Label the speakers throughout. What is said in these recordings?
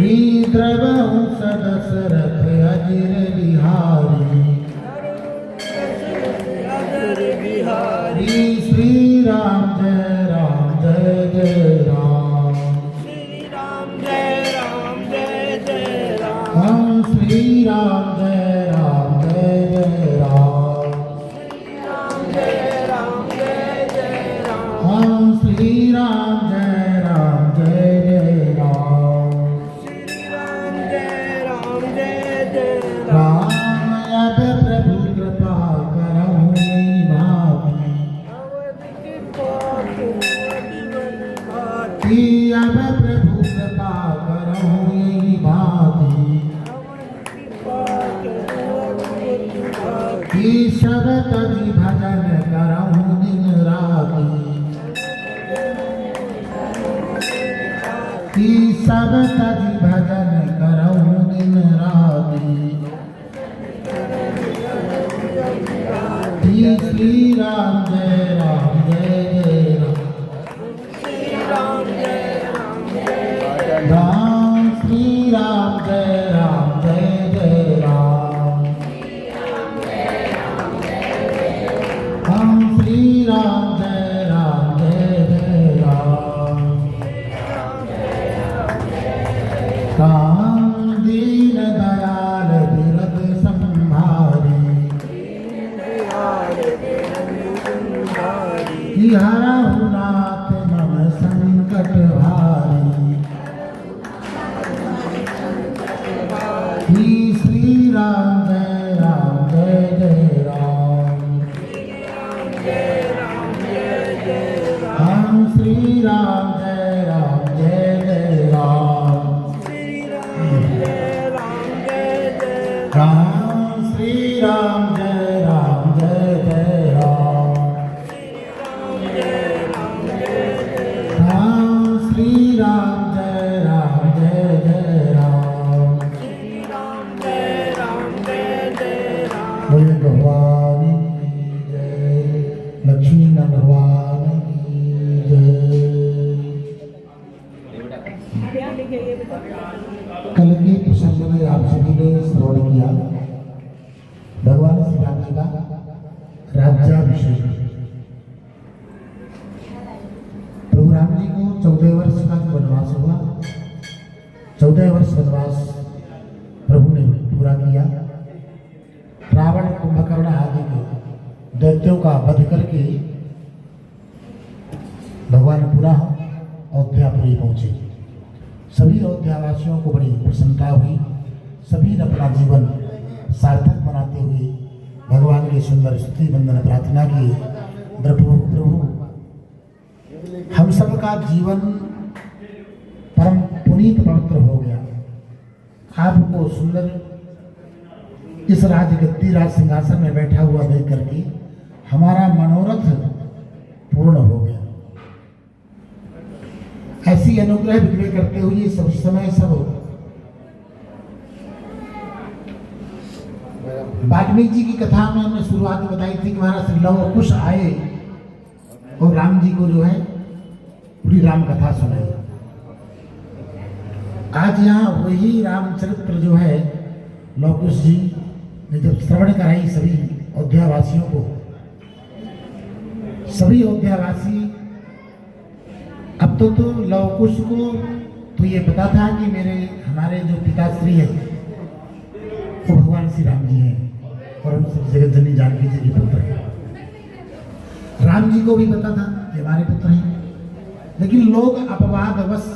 Speaker 1: श्री द्रवहंस दशरथ अजिर बिहारी श्री राम जय जय राम
Speaker 2: श्री राम जय जय राम
Speaker 1: हम श्री राम जय जय राम
Speaker 2: श्री राम जय जय राम
Speaker 1: हम श्री राम जय जय राम
Speaker 2: श्री राम जय जय
Speaker 1: राम अब प्रभु कृपा करहु नहीं भाती
Speaker 2: अवध की बात
Speaker 1: कि अब प्रभु कृपा करहु नहीं भाती कि शबद जी भजन करहु दिन राती कि शबद जी भजन करहु दिन राती श्री राम जय जय राम राम श्री राम जय जय राम हम श्री राम जय जय राम राम दीन दयाल बिरद संभारी हरहु नाथ मम संकट भारी श्री राम जय जय राम हम श्री राम जय जय राम राम श्री राम जय जय राम राम श्री राम जय जय राम बोले भगवान की जय लक्ष्मी भगवान की जय। कल के प्रसंग में आप सभी ने श्रवण किया भगवान श्री राम जी का राज्याभिषेक। प्रभु राम जी को 14 वर्ष का जो वनवास हुआ, 14 वर्ष वनवास प्रभु ने पूरा किया। रावण कुंभकर्ण आदि के दैत्यों का वध करके भगवान पुनः अयोध्यापुरी पहुंचे। सभी अयोध्यावासियों को बड़ी प्रसन्नता हुई। सभी ने अपना जीवन सार्थक बनाते हुए भगवान की सुंदर स्तुति वंदन प्रार्थना की। प्रभु हम सबका जीवन परम पुनीत पवित्र हो गया। आपको सुंदर इस राजगद्दी राज सिंहासन में बैठा हुआ देख करके हमारा मनोरथ पूर्ण हो गया। ऐसी अनुग्रह विग्रह करते हुए सब समय सब वाल्मीकि जी की कथा में हमने शुरुआत में बताई थी कि महाराज श्री लव कुश आए और राम जी को जो है पूरी राम कथा सुनाई। आज यहाँ वही रामचरित्र जो है लव कुश जी ने जब श्रवण कराई सभी अयोध्यावासियों को, सभी अयोध्यावासी अब तो लव कुश को तो ये पता था कि हमारे जो पिताश्री है वो भगवान श्री राम जी हैं और हम सब जगत जननी जानकी जी के पुत्र हैं। राम जी को भी पता था कि हमारे पुत्र हैं, लेकिन लोग अपवादवश,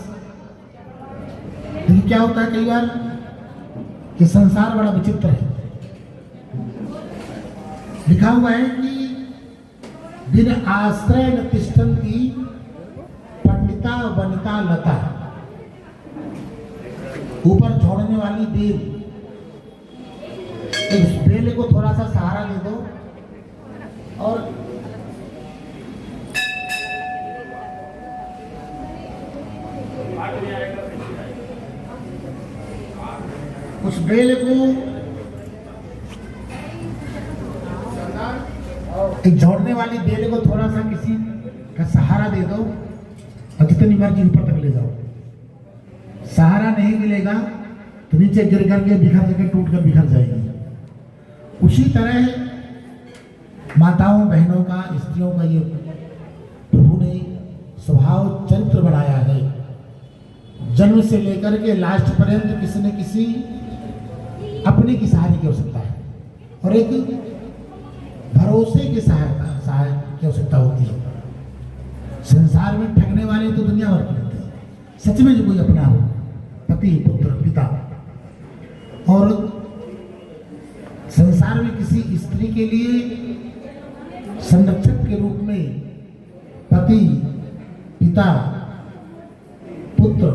Speaker 1: देखिए क्या होता है कई बार कि संसार बड़ा विचित्र है। लिखा हुआ है कि बिन आश्रय न तिष्ठन्ति पंडिता वनिता लता। ऊपर छोड़ने वाली बेल, उस बेल को थोड़ा सा सहारा दे दो और उस बेल को एक झोड़ने वाली बेल को थोड़ा सा किसी का सहारा दे दो और जितनी मर्जी ऊपर तक ले जाओ। सहारा नहीं मिलेगा तो नीचे गिर करके बिखर करके टूट कर बिखर जाएगी। उसी तरह माताओं बहनों का, स्त्रियों का ये प्रभु ने स्वभाव चरित्र बनाया है। जन्म से लेकर के लास्ट पर्यंत किसी न किसी अपने की सहारे की आवश्यकता है और एक भरोसे की सहायता की आवश्यकता होती है। संसार में ठगने वाले तो दुनिया भर के होते हैं, सच में जो कोई अपना हो, पति पुत्र पिता, और संसार में किसी स्त्री के लिए संरक्षक के रूप में पति पिता पुत्र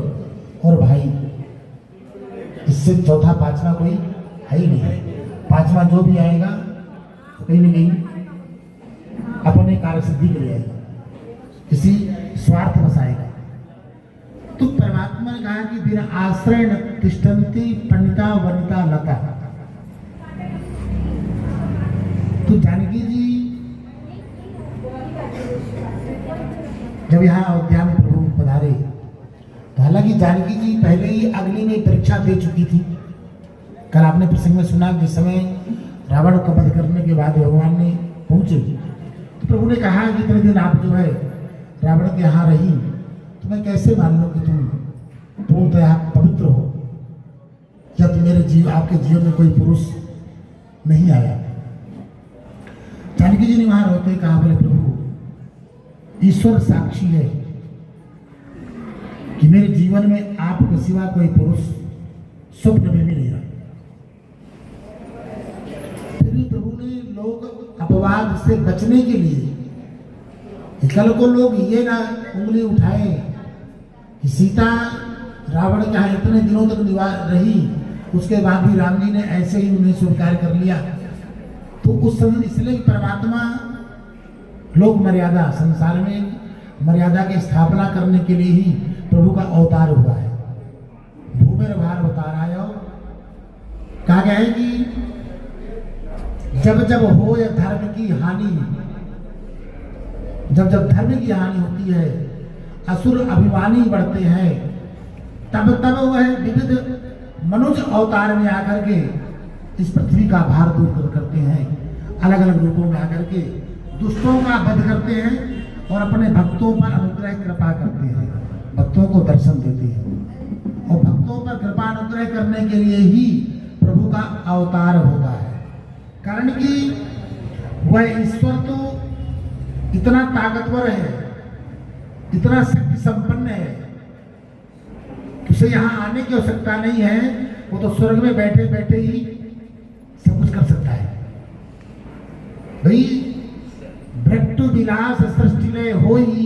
Speaker 1: और भाई, इससे चौथा पांचवा कोई है ही नहीं। पांचवा जो भी आएगा तो कहीं न कहीं अपने कार्य सिद्धि के लिए आएगा, किसी स्वार्थ बस आएगा। तो परमात्मा ने कहा कि बिना आश्रय न तिष्ठन्ति पंडिता वनिता लता। तो जानकी जी जब यहाँ अयोध्या में प्रभु पधारे तो हालांकि जानकी जी पहले ही अग्नि में परीक्षा दे चुकी थी। कल आपने प्रसंग में सुना जिस समय रावण को वध करने के बाद भगवान ने पहुंचे तो प्रभु ने कहा कि इतने दिन आप जो है रावण के यहाँ रही तो मैं कैसे मान लूं कि तुम पूर्णतः पवित्र हो जब मेरे आपके जीवन में कोई पुरुष नहीं आया। जानकी जी ने वहां रोते कहा, बोले प्रभु ईश्वर साक्षी है कि मेरे जीवन में आपके सिवा कोई पुरुष स्वप्न में भी नहीं रहा। फिर भी प्रभु ने लोग अपवाद से बचने के लिए, कल को लोग ये ना उंगली उठाए कि सीता रावण के यहाँ इतने दिनों तक निवास रही, उसके बाद भी राम जी ने ऐसे ही उन्हें स्वीकार कर लिया। तो उस समय इसलिए परमात्मा लोक मर्यादा, संसार में मर्यादा की स्थापना करने के लिए ही प्रभु का अवतार हुआ है। भूमेर भार अवताराय, कहा गया है कि जब जब हो या धर्म की हानि, जब जब धर्म की हानि होती है, असुर अभिमानी बढ़ते हैं, तब तब वह विविध मनुष्य अवतार में आकर के इस पृथ्वी का भार दूर करते हैं, अलग अलग रूपों में आकर के दुष्टों का वध करते हैं और अपने भक्तों पर अनुग्रह कृपा करते हैं, भक्तों को दर्शन देते हैं। और भक्तों पर कृपा अनुग्रह करने के लिए ही प्रभु का अवतार होता है। कारण कि वह ईश्वर तो इतना ताकतवर है, इतना शक्ति संपन्न है, उसे यहाँ आने की आवश्यकता नहीं है। वो तो स्वर्ग में बैठे बैठे ही सब कुछ कर सकता है। भाई भ्रट्टु विलास सृष्टि लय होई,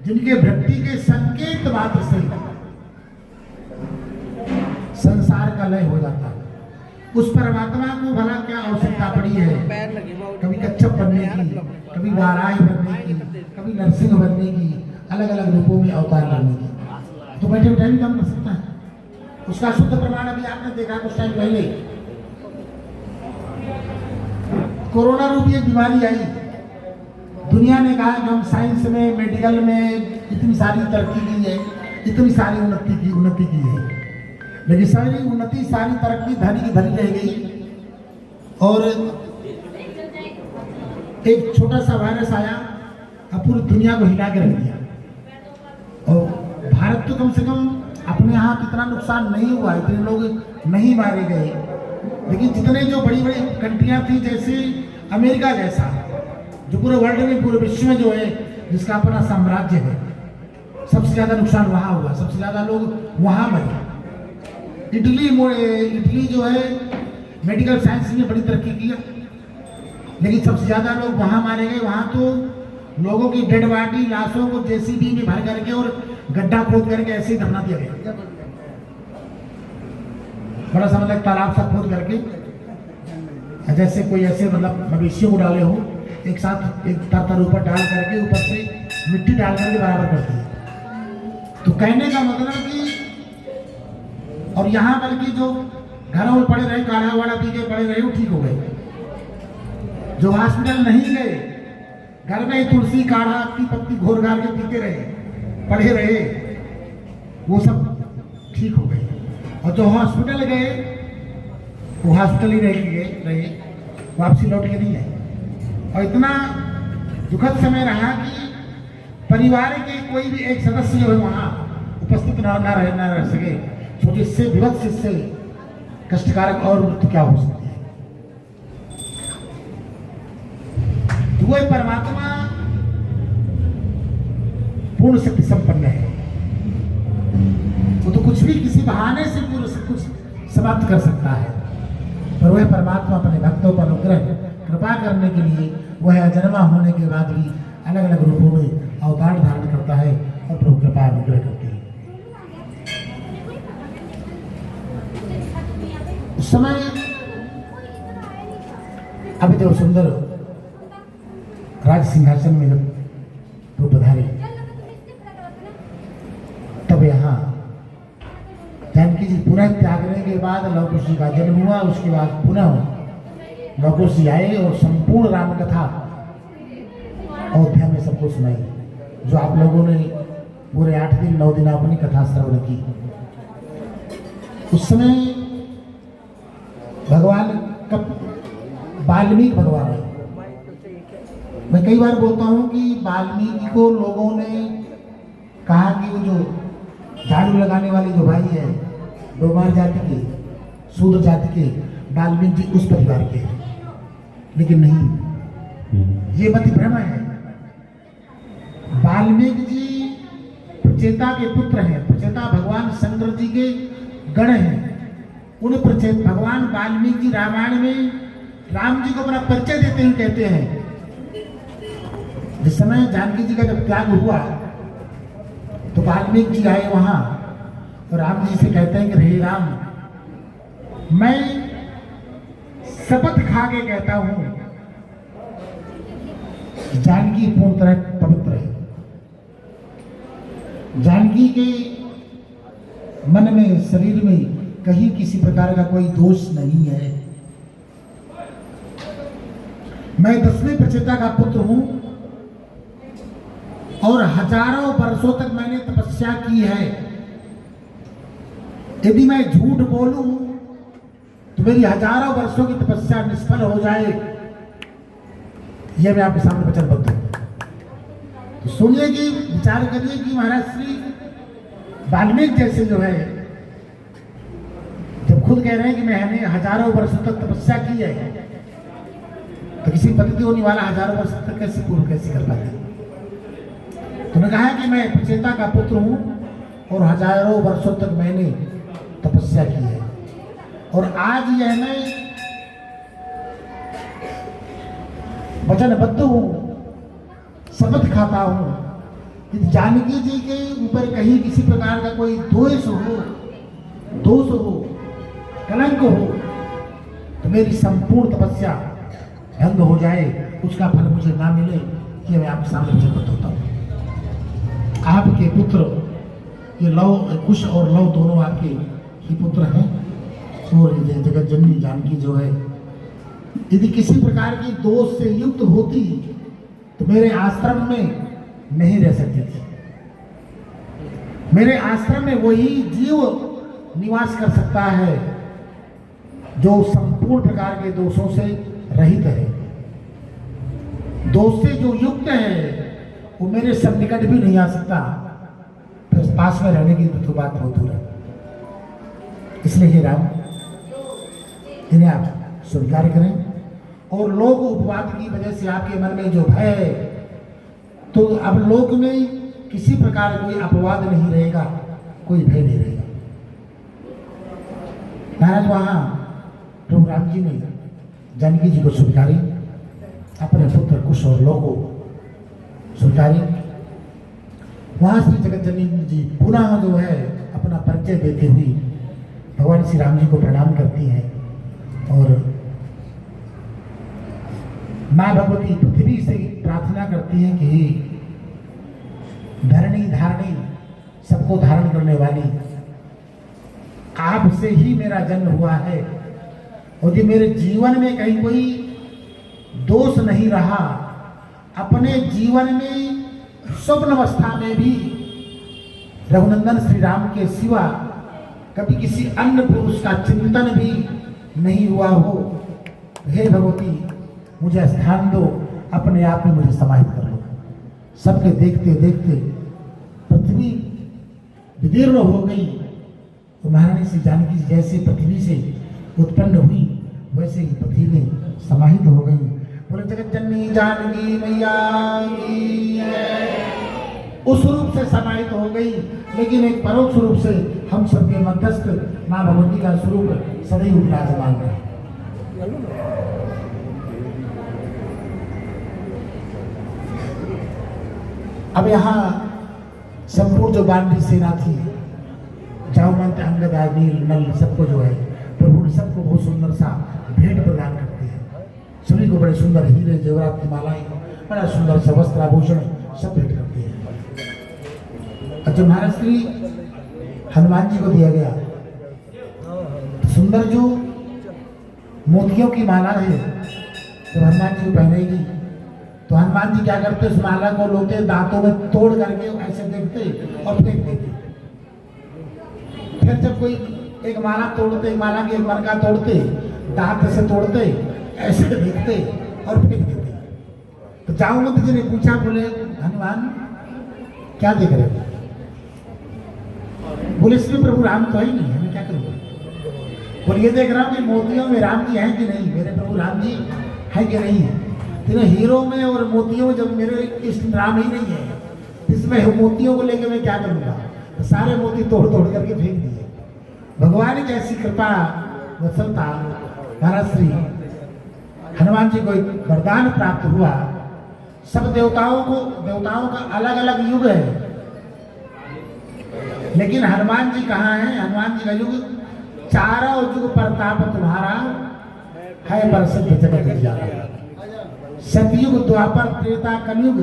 Speaker 1: जिनके भक्ति के संकेत मात्र से संसार का लय हो जाता है। उस परमात्मा को भला क्या आवश्यकता पड़ी है कभी कच्छप बनने की, कभी वाराही बनने की, कभी नरसिंह बनने की, अलग अलग रूपों में अवतार करने की। तो बैठे बैठे भी काम कर सकता है। उसका शुद्ध प्रमाण अभी आपने देखा कुछ टाइम पहले कोरोना रूपी एक बीमारी आई। दुनिया ने कहा कि हम साइंस में, मेडिकल में इतनी सारी तरक्की की है, इतनी सारी उन्नति की है, लेकिन सारी उन्नति, सारी तरक्की धनी की धनी रह गई। और एक छोटा सा वायरस आया और पूरी दुनिया को हिला के रख दिया। और भारत तो कम से कम अपने यहाँ इतना नुकसान नहीं हुआ, इतने लोग नहीं मारे गए, लेकिन जितने जो बड़ी बड़ी कंट्रियाँ थी, जैसे अमेरिका जैसा, जो पूरे वर्ल्ड में, पूरे विश्व में जो है, जिसका अपना साम्राज्य है, सबसे ज़्यादा नुकसान वहाँ हुआ, सबसे ज़्यादा लोग वहाँ मरे। इटली जो है मेडिकल साइंस में बड़ी तरक्की किया, लेकिन सबसे ज़्यादा लोग वहाँ मारे गए। वहाँ तो लोगों की डेड बॉडी, लाशों को जेसीबी में भर करके और गड्ढा खोद करके ऐसे ही दफना दिया गया। बड़ा सा मतलब तालाब सा खोद करके, जैसे कोई ऐसे मतलब मवेशियों को डाले हो, एक साथ एक तर ऊपर डाल करके ऊपर से मिट्टी डाल करके बराबर करती है। तो कहने का मतलब कि, और यहाँ बल्कि जो घरों में पड़े रहे, काढ़ा वाड़ा पी के पड़े रहे, वो ठीक हो गए। जो हॉस्पिटल नहीं गए, घर में ही तुलसी काढ़ा की पत्ती घोर घार के पीते रहे, पढ़े रहे, वो सब ठीक हो गए, और जो हॉस्पिटल गए वो हॉस्पिटल ही रहे, वापसी लौट के नहीं आए। और इतना दुखद समय रहा कि परिवार के कोई भी एक सदस्य जो है वहाँ उपस्थित न रह सके। सोचिए, इससे विवत्स, इससे कष्टकारक और मृत्यु क्या हो सकती है। तो वह परमात्मा पूर्ण शक्ति संपन्न है, वो तो कुछ भी किसी बहाने से पूर्ण सब कुछ समाप्त कर सकता है। पर वह परमात्मा अपने भक्तों पर अनुग्रह कृपा करने के लिए वह अजन्मा होने के बाद भी अलग अलग रूपों में अवतार धारण करता है और प्रभु कृपा अनुग्रह करती है। उस समय अभी जब सुंदर राज सिंहासन में जब वो पधारे, तब यहाँ जानकी जी पुनः त्यागने के बाद लवकुश जी का जन्म हुआ। उसके बाद पुनः लवकुश जी आए और संपूर्ण राम कथा अयोध्या में सबको सुनाई, जो आप लोगों ने पूरे 8 दिन 9 दिन अपनी कथा श्रवण की। उस समय भगवान कब वाल्मीकि भगवान है। मैं कई बार बोलता हूँ कि वाल्मीकि को लोगों ने कहा कि वो जो झाड़ू लगाने वाले जो भाई है, डोमार जाति के, शूद्र जाति के, वाल्मीकि जी उस परिवार के हैं, लेकिन नहीं, ये मति भ्रम है। वाल्मीकि जी प्रचेता के पुत्र हैं, प्रचेता भगवान शंकर जी के गण हैं। उन प्रचेत भगवान वाल्मीकि जी रामायण में राम जी को अपना परिचय देते ही कहते हैं, जिस समय जानकी जी का जब त्याग हुआ तो वाल्मीकि जी आए वहां और राम जी से कहते हैं कि हे राम, मैं शपथ खा के कहता हूं जानकी पूर्ण तरह पवित्र है। जानकी के मन में, शरीर में कहीं किसी प्रकार का कोई दोष नहीं है। मैं 10वें प्रचेता का पुत्र हूं और हजारों वर्षों तक मैंने तपस्या की है। यदि मैं झूठ बोलूं तो मेरी हजारों वर्षों की तपस्या निष्फल हो जाए, यह मैं आपके सामने वचनबद्ध हूं। तो सुनिए कि विचार करिए कि महाराज श्री वाल्मीकि जैसे जो है, जब खुद कह रहे हैं कि मैंने हजारों वर्षों तक तपस्या की है, तो किसी पतित होने वाला हजारों वर्ष तक कैसे पूर्ण कैसे कर पाते। तो उन्होंने कहा कि मैं प्रचेता का पुत्र हूं और हजारों वर्षों तक मैंने तपस्या की है, और आज यह मैं वचनबद्ध हूं, शपथ खाता हूं कि जानकी जी के ऊपर कहीं किसी प्रकार का कोई दोष हो, कलंक हो, तो मेरी संपूर्ण तपस्या भंग हो जाए, उसका फल मुझे ना मिले, ये मैं आपके सामने वचनबद्ध होता हूं। आपके पुत्र ये लव कुश और लव दोनों आपके ही पुत्र हैं, और ये जगत जननी जानकी जो है, यदि किसी प्रकार की दोष से युक्त होती तो मेरे आश्रम में नहीं रह सकती थी। मेरे आश्रम में वही जीव निवास कर सकता है जो संपूर्ण प्रकार के दोषों से रहित है। दोष से जो युक्त है वो मेरे सन्निकट भी नहीं आ सकता, फिर पास में रहने की तो बात बहुत दूर है। इसलिए हे राम, इन्हें आप स्वीकार करें, और लोक उपवाद की वजह से आपके मन में जो भय है, तो अब लोक में किसी प्रकार कोई अपवाद नहीं रहेगा, कोई भय नहीं रहेगा। महाराज वहां प्रभु राम जी ने जानकी जी को स्वीकारी, अपने पुत्र कुश और लव को स्वीकारी। वहां श्री जगत जननी जी पुनः जो है अपना परिचय देते हुए भगवान श्री राम जी को प्रणाम करती हैं, और माँ भगवती पृथ्वी से प्रार्थना करती हैं कि धरणी धारणी, सबको धारण करने वाली, आपसे ही मेरा जन्म हुआ है, और यदि मेरे जीवन में कहीं कोई दोष नहीं रहा, अपने जीवन में स्वप्न अवस्था में भी रघुनंदन श्री राम के सिवा कभी किसी अन्य पुरुष का चिंतन भी नहीं हुआ हो, हे भगवती मुझे स्थान दो, अपने आप में मुझे समाहित कर लो। सबके देखते देखते पृथ्वी विदीर्ण हो गई, तो महारानी श्री जानकी जी जैसे पृथ्वी से उत्पन्न हुई वैसे ही पृथ्वी में समाहित हो गई। बोले जगत जननी जानकी मैया की जय। उस रूप से समाहित हो गई, लेकिन एक परोक्ष रूप से हम सबके मध्यस्थ मां भगवती का स्वरूप सदैव विराजमान है। अब यहाँ संपूर्ण जो बानरी सेना थी, जामवंत, अंगद, नील, नल, सबको जो है प्रभु ने सबको बहुत सुंदर सा भेंट प्रदान करते हैं। सभी को बड़े सुंदर हीरे जेवरात की मालाएं, बड़ा सुंदर सा वस्त्र आभूषण सब भेंट करते हैं। और जब महाराज श्री हनुमान जी को दिया गया सुंदर जो मोतियों की माला है, जब हनुमान जी को पहनेगी तो हनुमान जी क्या करते, उस माला को लोटे दांतों में तोड़ करके ऐसे देखते और फेंक देते। फिर जब कोई एक माला तोड़ते, एक माला की एक मरका तोड़ते, दांत से तोड़ते, ऐसे देखते और फेंक देते। तो जामवंत जी ने पूछा, बोले हनुमान क्या देख रहे हो? बोले इसमें प्रभु राम तो है नहीं, हमें क्या करूँगा? बोले ये देख रहा हूँ कि मोतियों में राम जी हैं कि नहीं, मेरे प्रभु राम जी हैं कि नहीं। तीनों हीरो में और मोतियों में जब मेरे इष्ट राम ही नहीं है, इसमें मोतियों को लेकर मैं क्या करूँगा? तो सारे मोती तोड़ तोड़ करके फेंक दिए। भगवान की ऐसी कृपा वत्सलता, महाराज श्री हनुमान जी को एक वरदान प्राप्त हुआ। सब देवताओं का अलग अलग युग है, लेकिन हनुमान जी कहाँ हैं? हनुमान जी का युग चारों युग प्रताप तुम्हारा है, प्रसिद्ध जगत जियारा। सतयुग, द्वापर, त्रेता, कलयुग,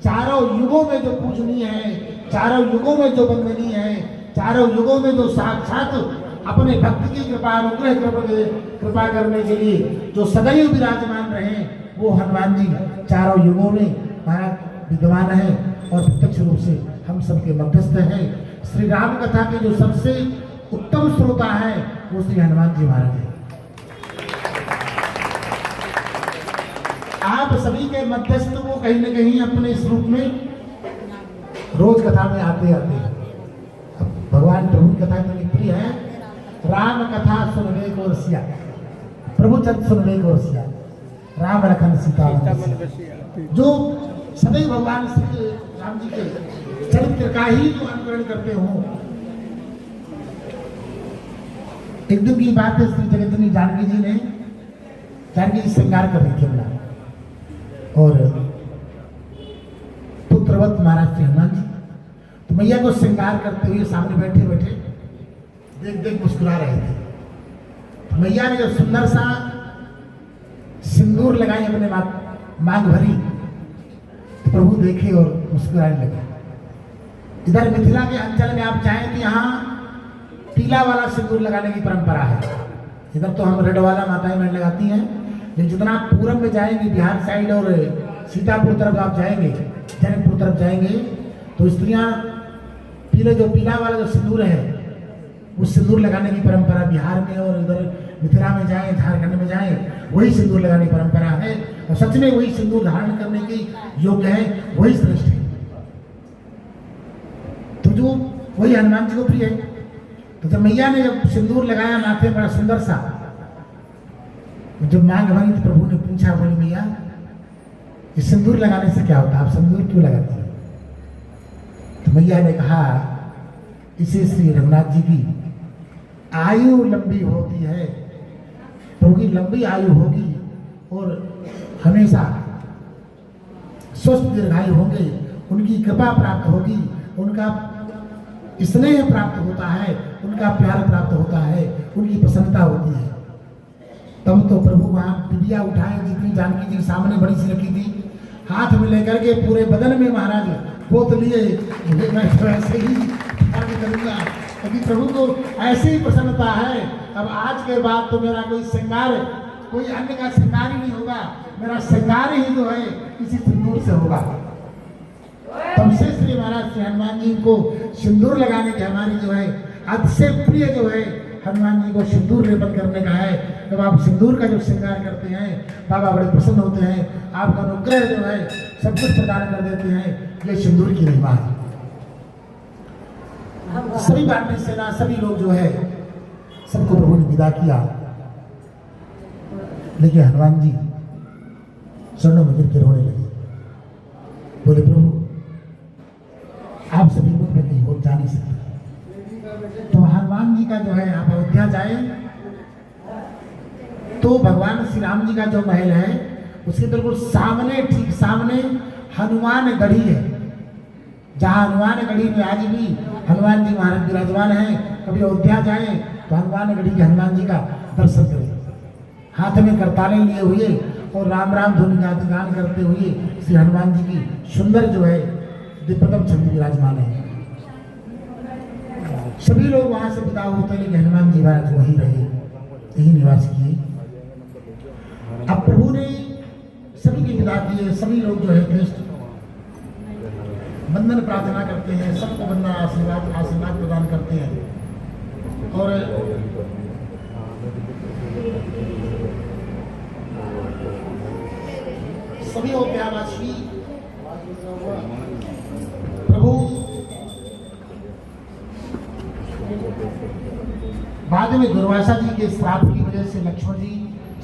Speaker 1: चारों युगों में जो पूजनीय है, चारों युगों में जो वंदनीय है, चारों युगों में जो साक्षात अपने भक्त की कृपा अनुग्रह कृपा करने के लिए जो सदैव विराजमान रहे, वो हनुमान जी चारों युगों में महाराज विद्यमान है और प्रत्यक्ष रूप से हम सबके मध्यस्थ हैं। श्री राम कथा के जो सबसे उत्तम श्रोता है वो श्री हनुमान जी महाराज है। आप सभी के मध्यस्थ वो कहीं न कहीं अपने इस रूप में रोज कथा में आते हैं। भगवान प्रभु की कथा इतनी प्रिय है, राम कथा सुनने को रसिया, प्रभु चरित्र सुनने को रसिया, राम लखन सीता जो सदैव भगवान श्री राम जी के चरित्र का ही जो अनुकरण करते हो। एक दिन की बात है, श्री जगतजननी जानकी जी ने जानकी जी श्रृंगार कर रही थी अपना, और पुत्रवत महाराज श्री हनुमान जी तो मैया को श्रृंगार करते हुए सामने बैठे बैठे देख देख मुस्कुरा रहे थे। तो मैया ने जब सुंदर सा सिंदूर लगाई, अपने मांग भरी, तो प्रभु देखे और मुस्कुराने लगे। इधर मिथिला के अंचल में आप चाहें तो यहाँ पीला वाला सिंदूर लगाने की परंपरा है। इधर तो हम रेड वाला माताएं बहन लगाती हैं, लेकिन जितना आप पूरब में जाएंगे, बिहार साइड और सीतापुर तरफ आप जाएंगे, जनकपुर तरफ जाएंगे, तो स्त्रियां पीला वाला जो सिंदूर है उस सिंदूर लगाने की परंपरा बिहार में, और इधर मिथिला में जाएं, झारखंड में जाएं, वही सिंदूर लगाने की परंपरा है। और सच में वही सिंदूर धारण करने के योग्य है, वही श्रेष्ठ है। तो जो वही हनुमान जी को प्रिय है। तो जब मैया ने जब सिंदूर लगाया माथे, बड़ा सुंदर सा, जब मांग भरी तो प्रभु ने पूछा, बोली मैया ये सिंदूर लगाने से क्या होता है, आप सिंदूर क्यों लगाती हैं? तो मैया ने कहा, इसे श्री रघुनाथ जी की आयु लंबी होती है, प्रभु की लंबी आयु होगी और हमेशा स्वस्थ दीर्घायु होंगे, उनकी कृपा प्राप्त होगी, उनका स्नेह प्राप्त होता है, उनका प्यार प्राप्त होता है, उनकी प्रसन्नता होती है। तब तो प्रभु वहाँ पिबिया उठाए, जितनी जानकी जी के सामने बड़ी सी रखी थी, हाथ में लेकर के पूरे बदन में महाराज पोत लिए, मैं तो ऐसे ही आगे करूँगा, क्योंकि प्रभु को ऐसी ही प्रसन्नता है। अब आज के बाद तो मेरा कोई श्रृंगार, कोई अन्य का श्रृंगार ही नहीं होगा, मेरा श्रृंगार ही जो है इसी सिंदूर से होगा। तब से श्री महाराज श्री हनुमान जी को सिंदूर लगाने की हमारी जो है सबसे प्रिय जो है हनुमान जी को सिंदूर लेपन करने का है। जब आप सिंदूर का जो श्रृंगार करते हैं बाबा बड़े प्रसन्न होते हैं, आपका अनुग्रह जो है सब कुछ प्रदान कर देते हैं। ये सिंदूर की महिमा है। सभी भारतीय सेना सभी लोग जो है सबको प्रभु ने विदा किया, लेकिन हनुमान जी चरणों में गिर के रोने लगे। बोले प्रभु आप सभी मुझ में कहीं और जा नहीं सकते। तो हनुमान जी का जो है आप अयोध्या जाए तो भगवान श्री राम जी का जो महल है उसके बिल्कुल सामने, ठीक सामने हनुमान गढ़ी है। जहाँ हनुमान गढ़ी में आज भी हनुमान जी महाराज विराजमान हैं। कभी अयोध्या जाए तो हनुमान गढ़ी के हनुमान जी का दर्शन करें। हाथ में करतालें लिए हुए और राम राम धुन गान करते हुए श्री हनुमान जी की सुंदर जो है दिव्यतम छवि विराजमान है। सभी लोग वहां से विदा होते, लेकिन हनुमान जी महाराज वहीं रहे, यही निवास किए। अब प्रभु ने सभी की विदा किए। सभी लोग जो है कृष्ण वंदन प्रार्थना करते हैं, सबको वंदना आशीर्वाद प्रदान करते हैं। और सभी अयोध्यावासी प्रभु बाद में दुर्वासा जी के श्राप की वजह से लक्ष्मण जी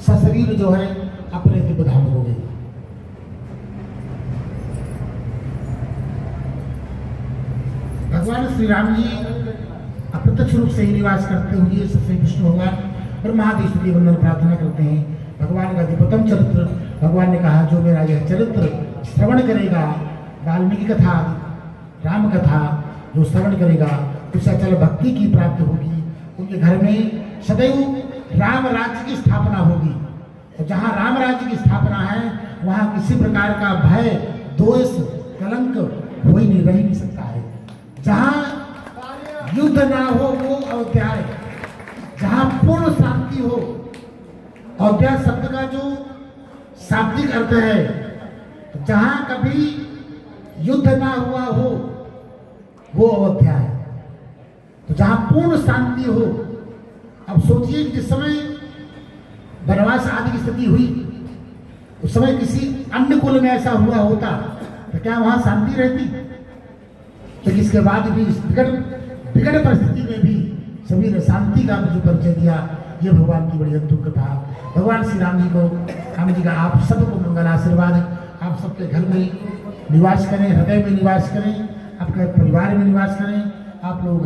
Speaker 1: सशरीर जो है अपने दिव्य धाम हो गए। भगवान श्री राम जी अप्रत्यक्ष रूप से ही निवास करते हुए सबसे विष्णु भगवान ब्रह्मादेव की वंदन प्रार्थना करते हैं। भगवान का दिव्यतम चरित्र, भगवान ने कहा जो मेरा यह चरित्र श्रवण करेगा, वाल्मीकि कथा राम कथा जो श्रवण करेगा उसे अचल भक्ति की प्राप्ति होगी। उनके घर में सदैव राम राज्य की स्थापना होगी। और जहाँ राम राज्य की स्थापना है वहाँ किसी प्रकार का भय, दोष, कलंक हो ही नहीं, रह ही नहीं सकता है। जहाँ युद्ध ना हो वो अयोध्या है, जहाँ पूर्ण शांति हो। अयोध्या शब्द का जो शाब्दिक अर्थ है, जहाँ कभी युद्ध ना हुआ हो वो अयोध्या है। तो जहाँ पूर्ण शांति हो। अब सोचिए कि जिस समय वनवास आदि की स्थिति हुई उस समय किसी अन्य कुल में ऐसा हुआ होता तो क्या वहां शांति रहती? तो इसके बाद भी इस विकट परिस्थिति में भी सभी ने शांति का जो परिचय दिया। ये भगवान की बड़ी अद्भुत कथा। भगवान श्री राम जी को, राम जी का आप सबको मंगल आशीर्वाद, आप सबके घर में निवास करें, हृदय में निवास करें, आपके परिवार में निवास करें। आप लोग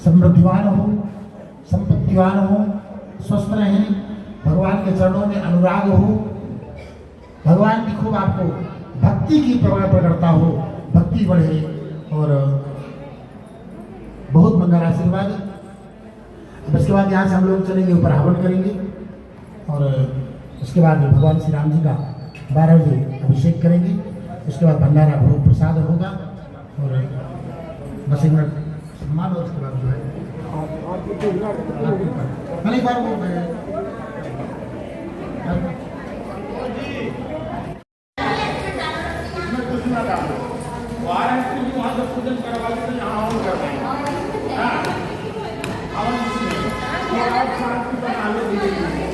Speaker 1: समृद्धिवान हो, संपत्तिवान हो, स्वस्थ रहें, भगवान के चरणों में अनुराग हो, भगवान की खूब आपको भक्ति की प्रकटता हो, भक्ति बढ़े और बहुत मंगल आशीर्वाद। अब इसके बाद यहाँ से हम लोग चलेंगे ऊपर हवन करेंगे और उसके बाद भगवान श्री राम जी का 12 बजे अभिषेक करेंगे। उसके बाद भंडारा भोग प्रसाद होगा और 10 मिनट सम्मान और उसके बाद जो है एक बार वो वाराणसी वहाँ से पूजन करवा के यहाँ हम कर रहे हैं। हाँ, शांति बना लो।